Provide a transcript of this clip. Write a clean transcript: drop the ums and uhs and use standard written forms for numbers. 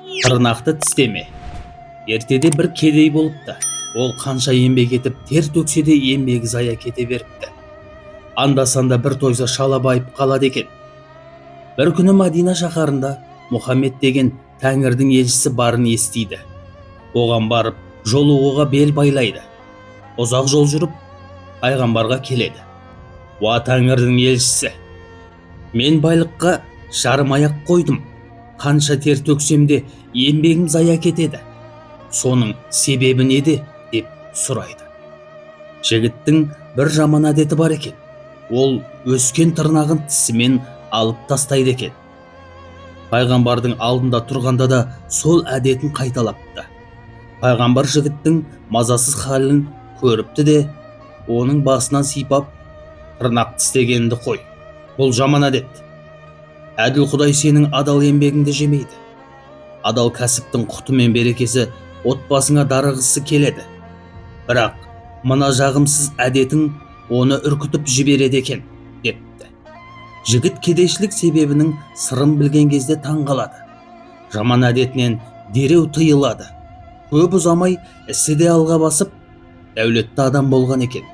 Тырнақты тістеме. Ертеде бір кедей болыпты. Ол қанша еңбек етіп тер төксе де еңбегі зая кете беріпті. Анда-санда бір тойса шала байып қалады екен. Бір күні Мадина шаһарында Мұхаммед деген Тәңірдің елшісі барын естиді. Оған барып жолығуға бел байлайды. Ұзақ жол жүріп пайғамбарға келеді. Уа Тәңірдің елшісі, мен байлыққа жарым аяқ қойдым. Қанша тер төксем де еңбегім зая кетеді. Соның себебі неде? Деп сұрайды. Жігіттің бір жаман әдеті бар екен. Ол өскен тырнағын тісімен алып тастайды екен. Пайғамбардың алдында тұрғанда да сол әдетін қайталапты. Пайғамбар жігіттің мазасыз халін көріпті де, оның басынан сипап, тырнақ тістегенді қой. Бұл жаман әдет. Әділ Құдай сенің адал еңбегіңді жемейді. Адал кәсіптің құты мен берекесі отбасыңа дарығысы келеді. Бірақ мына жағымсыз әдетің оны үркітіп жібереді екен, депті. Жігіт кедейшілік себебінің сырын білген кезде таңғалады. Жаман әдетінен дереу тыйылады. Көп ұзамай ісі де алға басып, дәулетті адам болған екен.